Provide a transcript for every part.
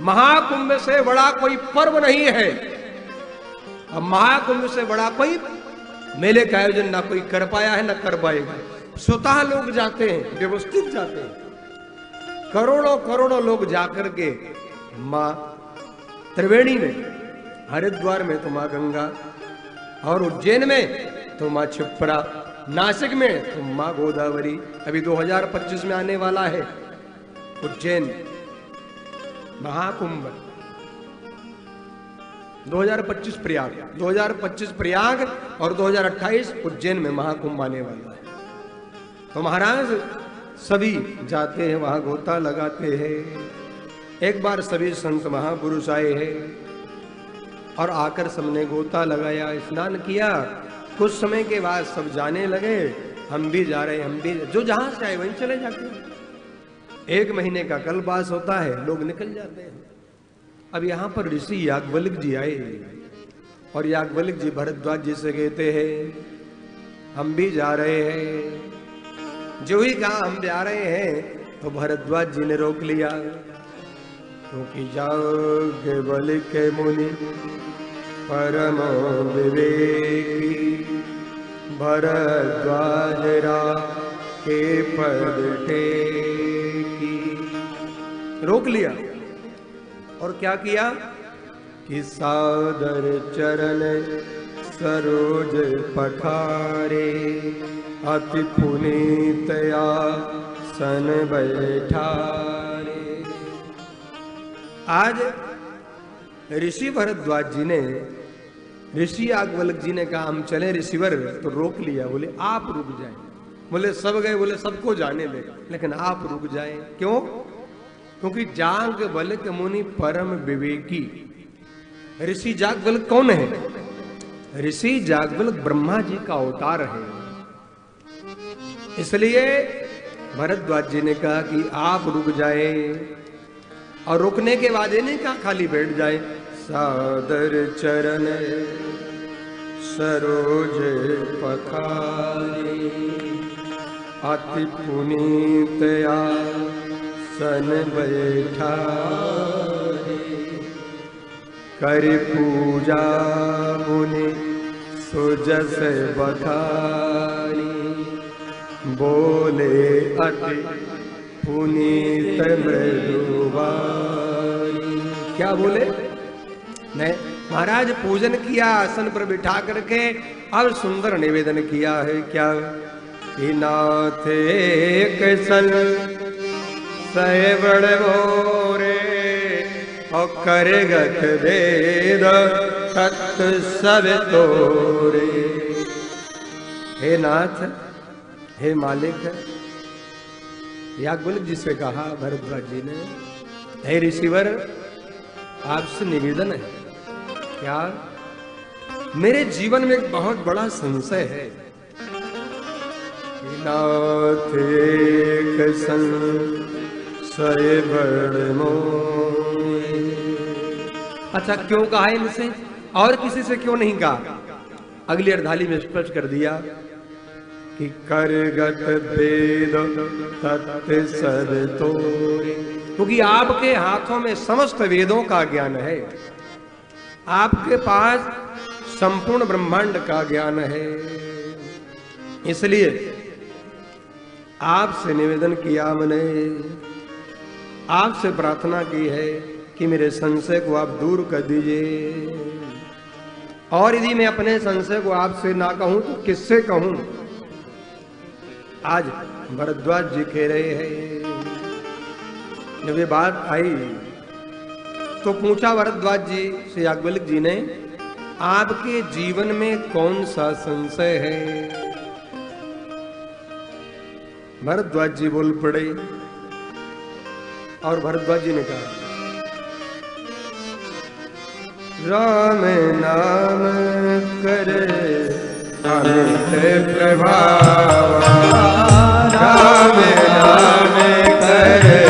महाकुंभ से बड़ा कोई पर्व नहीं है। अब महाकुंभ से बड़ा कोई मेले का आयोजन ना कोई कर पाया है ना कर पाएगा। स्वतः लोग जाते हैं, व्यवस्थित जाते हैं, करोड़ों करोड़ों लोग जाकर के मां त्रिवेणी में, हरिद्वार में तो मां गंगा, और उज्जैन में तो मां क्षिप्रा, नासिक में तो मां गोदावरी। अभी 2025 में आने वाला है उज्जैन महाकुंभ, 2025 प्रयाग, 2025 प्रयाग और 2028 उज्जैन में महाकुंभ आने वाला है। तो महाराज सभी जाते हैं वहां, गोता लगाते हैं। एक बार सभी संत महापुरुष आए हैं और आकर सबने गोता लगाया, स्नान किया। कुछ समय के बाद सब जाने लगे, हम भी जा रहे हैं, हम भी, जो जहां से आए वहीं चले जाते हैं। 1 महीने का कल्पवास होता है, लोग निकल जाते हैं। अब यहां पर ऋषि याज्ञवल्क्य जी आए और याज्ञवल्क्य जी भरद्वाज जी से कहते हैं हम भी जा रहे हैं। जो ही कहा हम जा रहे हैं तो भरद्वाज जी ने रोक लिया, क्योंकि याज्ञवल्क्य मुनि परम विवेकी, भरद्वाज के पद टेकी। रोक लिया और क्या किया कि सादर चरण सरोज पठारे, अति पुनीतया सन बैठारे। आज ऋषि भरद्वाज जी ने, ऋषि याज्ञवल्क्य जी ने कहा हम चले ऋषिवर, तो रोक लिया। बोले आप रुक जाएं। बोले सब गए, बोले सबको जाने दे, लेकिन आप रुक जाएं। क्यों? क्योंकि याज्ञवल्क्य मुनि परम विवेकी। ऋषि याज्ञवल्क्य कौन है? ऋषि याज्ञवल्क्य ब्रह्मा जी का अवतार है। इसलिए भरद्वाज जी ने कहा कि आप रुक जाए, और रुकने के बाद ये नहीं कहा खाली बैठ जाए। सादर चरण सरोज पखारे, अति पुनीतया सन बैठारे। कर पूजा मुनि सुजस बखानी, बोले अति पुनीत मृदुवानी। क्या बोले? नहीं, महाराज पूजन किया आसन पर बिठा करके, अब सुंदर निवेदन किया है। क्या? नाथ एक सन सैवड़ मोरे, और करगत वेद तत् सब तोरे। हे नाथ, हे मालिक, याज्ञवल्क्य जी से कहा भरद्वाज जी ने, हे ऋषिवर आपसे निवेदन है। क्या? मेरे जीवन में एक बहुत बड़ा संशय है। नाथ एक संशय बड़ मोहे। अच्छा, क्यों कहा इनसे और किसी से क्यों नहीं कहा? अगली अर्धाली में स्पष्ट कर दिया कि करगत वेद तत् सब तोरे। क्योंकि आपके हाथों में समस्त वेदों का ज्ञान है, आपके पास संपूर्ण ब्रह्मांड का ज्ञान है। इसलिए आपसे निवेदन किया, मैंने आपसे प्रार्थना की है कि मेरे संशय को आप दूर कर दीजिए। और यदि मैं अपने संशय को आपसे ना कहूं तो किससे कहूं? आज भरद्वाज जी कह रहे हैं। जब ये बात आई तो पूछा भरद्वाज जी से याज्ञवल्क्य जी ने, आपके जीवन में कौन सा संशय है? भरद्वाज जी बोल पड़े और भरद्वाज जी ने कहा, राम नाम करे अमित प्रभाव, राम नाम करे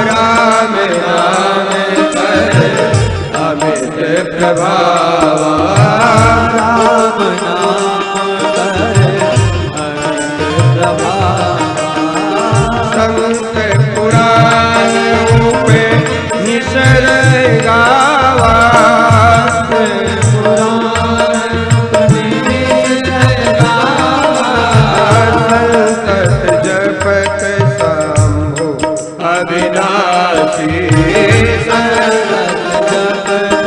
राम नाम करे अमित प्रभाव, राम नाम करे अमित प्रभाव। संत पुराण पे निसर गावा संतत जपत शंभु अविनाशी संतत जपत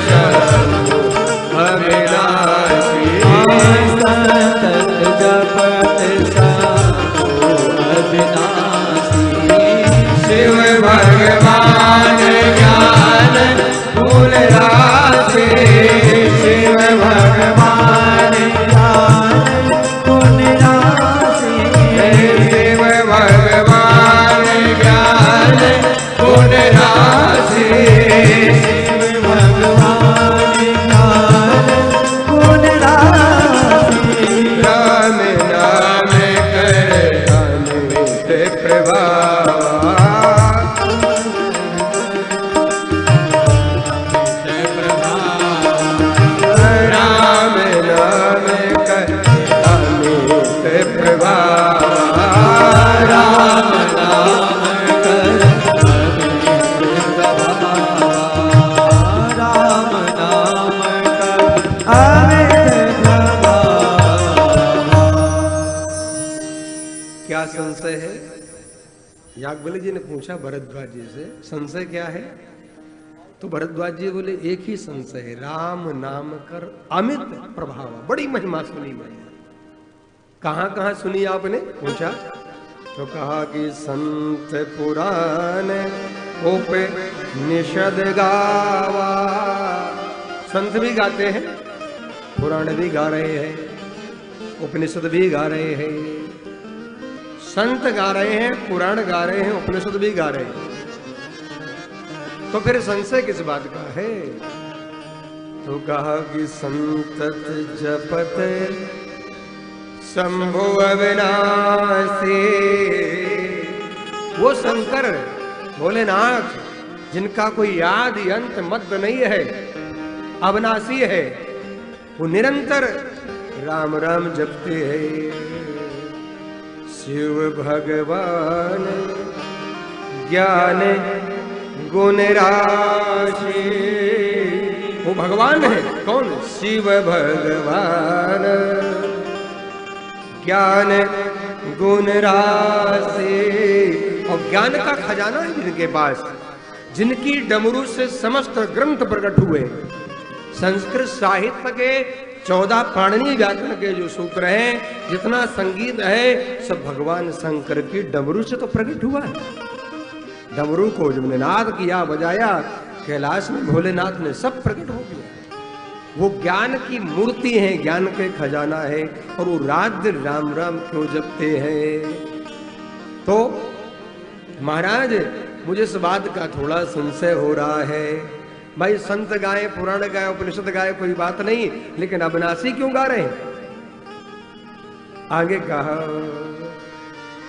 शंभु अविनाशी संतत जपत शंभु अविनाशी शिव भगवान ज्ञान मूल राशि शिव भगवान ज्ञान मूल राशि शिव भगवान ज्ञान मूल राशि शिव भगवान ज्ञान मूल राशि राम नाम कर अमित प्रभाव संशय है? याज्ञवल्क्य जी ने पूछा भरद्वाज जी से, संशय क्या है? तो भरद्वाज जी बोले एक ही संशय है, राम नाम कर अमित प्रभाव। बड़ी महिमा सुनी मैंने। कहां कहां सुनी आपने? पूछा तो कहा कि संत पुराण ओपे निषद गावा। संत भी गाते हैं, पुराण भी गा रहे हैं, उपनिषद भी गा रहे हैं। संत गा रहे हैं, पुराण गा रहे हैं, उपनिषद भी गा रहे हैं, तो फिर संशय किस बात का है? तो कहा कि संतत जपत शंभु अविनाशी। वो शंकर भोलेनाथ जिनका कोई आदि अंत मध्य नहीं है, अविनाशी है, वो निरंतर राम राम जपते हैं। शिव भगवान ज्ञान गुण राशि। वो भगवान है, कौन? शिव भगवान ज्ञान गुण राशि। और ज्ञान का खजाना है जिनके पास, जिनकी डमरू से समस्त ग्रंथ प्रकट हुए। संस्कृत साहित्य के 14 पाणिनि व्याकरण के जो सूत्र हैं, जितना संगीत है, सब भगवान शंकर की डमरू से तो प्रकट हुआ है। डमरू को जब ने नाद किया, बजाया, कैलाश में भोलेनाथ ने सब प्रकट हो गया। वो ज्ञान की मूर्ति है, ज्ञान के खजाना है। और वो रात राम राम क्यों जपते हैं? तो महाराज मुझे इस बात का थोड़ा संशय हो रहा है। भाई संत गाए, पुराण गाए, उपनिषद गाए, कोई बात नहीं, लेकिन अविनाशी क्यों गा रहे हैं? आगे कहा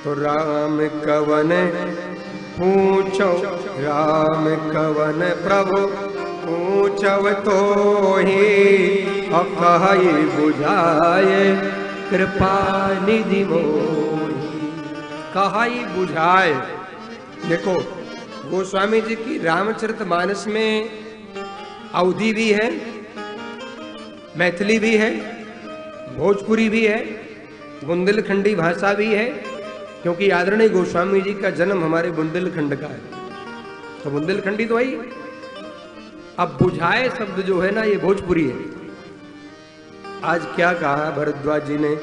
तो राम कवन पूछो, राम कवन प्रभु पूछव तो ही, अकहि बुझाए कृपा निधि मोहि। कहाई बुझाए। देखो गोस्वामी जी की रामचरितमानस में अवधी भी है, मैथिली भी है, भोजपुरी भी है, बुंदेलखंडी भाषा भी है, क्योंकि आदरणीय गोस्वामी जी का जन्म हमारे बुंदेलखंड का है, तो बुंदेलखंडी तो वही। अब बुझाए शब्द जो है ना, ये भोजपुरी है। आज क्या कहा भरद्वाज जी ने?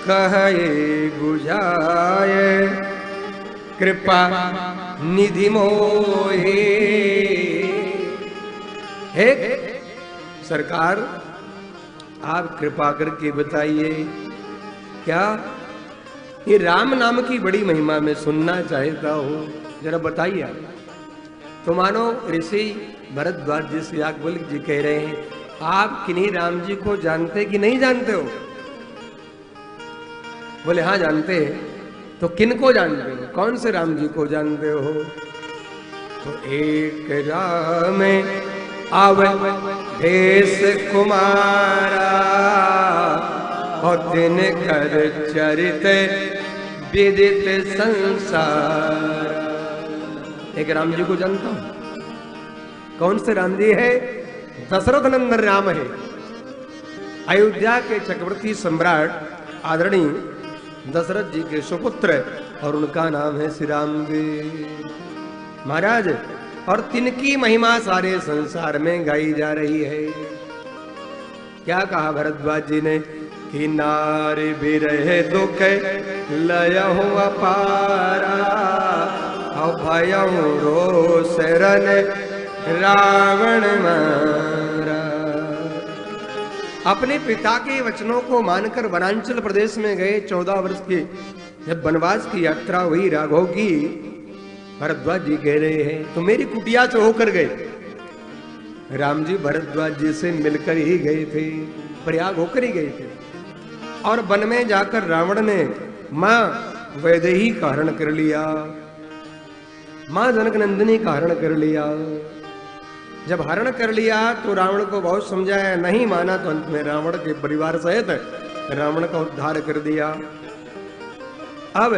कहे बुझाए कृपा निधि मोहि। हे सरकार, आप कृपा करके बताइए, क्या ये राम नाम की बड़ी महिमा में सुनना चाहता हूं, जरा बताइए आप। तो मानो ऋषि भरद्वाज जी से याज्ञवल्क्य जी कह रहे हैं, आप किन्हीं राम जी को जानते कि नहीं जानते हो? बोले हाँ जानते हैं। तो किन को जानते हो? कौन से राम जी को जानते हो? तो एक राम आवे भेष कुमारा और दिन कर चरित विदित संसार। एक राम जी को जानता हूं। कौन से राम जी है? दशरथ नंदन राम है, अयोध्या के चक्रवर्ती सम्राट आदरणीय दशरथ जी के सुपुत्र, और उनका नाम है श्री राम जी महाराज। और तिनकी महिमा सारे संसार में गाई जा रही है। क्या कहा भरद्वाज जी ने कि नारी बिरह दुख लयहु अपारा, अभयहु रोष रन रावण मारा। अपने पिता के वचनों को मानकर वनांचल प्रदेश में गए। 14 वर्ष की जब वनवास की यात्रा हुई राघव की, भरद्वाज जी कह रहे हैं तो मेरी कुटिया से होकर गए। राम जी भरद्वाज जी से मिलकर ही गए थे, प्रयाग होकर ही गए थे। और वन में जाकर रावण ने मां वैदेही का हरण कर लिया, मां जनक नंदिनी का हरण कर लिया। जब हरण कर लिया तो रावण को बहुत समझाया, नहीं माना तो अंत में रावण के परिवार सहित रावण का उद्धार कर दिया। अब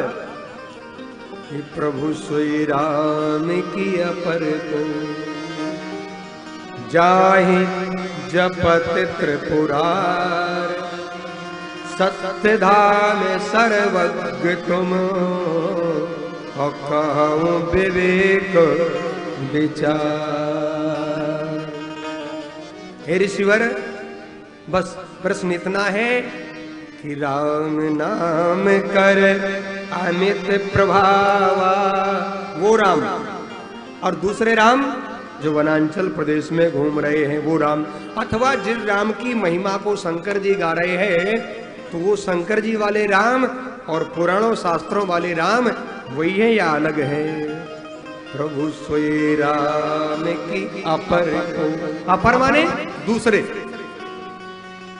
प्रभु श्री राम की अपर को जाहि जपत त्रिपुरार, सत्य धाम सर्वज्ञ तुम और कहूं विवेक विचार। हे ऋषिवर, बस प्रश्न इतना है कि राम नाम कर अमित प्रभावा, वो राम, और दूसरे राम जो वनांचल प्रदेश में घूम रहे हैं वो राम, अथवा जिस राम की महिमा को शंकर जी गा रहे हैं तो वो शंकर जी वाले राम और पुराणों शास्त्रों वाले राम वही है या अलग है? प्रभु श्री राम की अपर को, अपर माने दूसरे,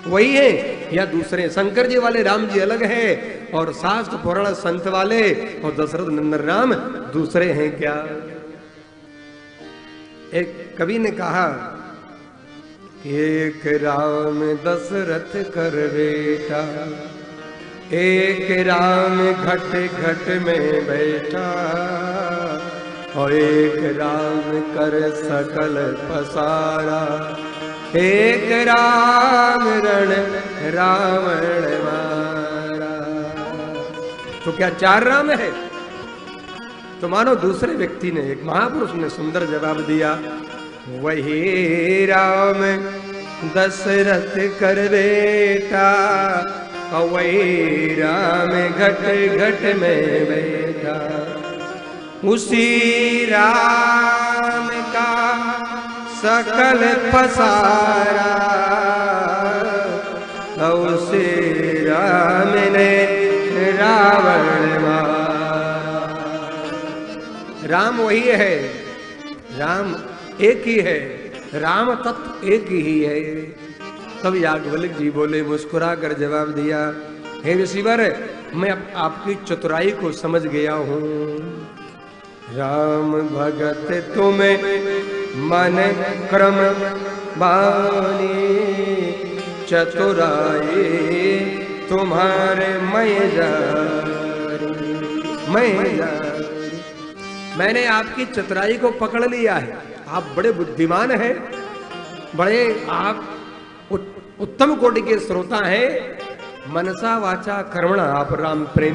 वही है या दूसरे? शंकर जी वाले राम जी अलग है और शास्त्र पुराण संत वाले और दशरथ नंदन राम दूसरे हैं क्या? एक कवि ने कहा कि एक राम दशरथ कर बेटा, एक राम घट घट में बैठा, और एक राम कर सकल पसारा, एक राम रण रावण मारा। तो क्या 4 राम है? तो मानो दूसरे व्यक्ति ने, एक महापुरुष ने सुंदर जवाब दिया, वही राम दशरथ कर बेटा, और वही राम घट घट में बैठा, उसी राम का सकल पसारा, उसी राम ने रावण मारा। राम वही है, राम एक ही है, राम तत्व एक ही है। तब याज्ञवल्क्य जी बोले, मुस्कुरा कर जवाब दिया, हे ऋषिवर, मैं आपकी चतुराई को समझ गया हूं। राम भगत तुम्हें मन क्रम बानी, चतुराई तुम्हारे मैंने आपकी चतुराई को पकड़ लिया है। आप बड़े बुद्धिमान हैं, बड़े आप उत्तम कोटि के श्रोता हैं। मनसा वाचा कर्मणा आप राम प्रेम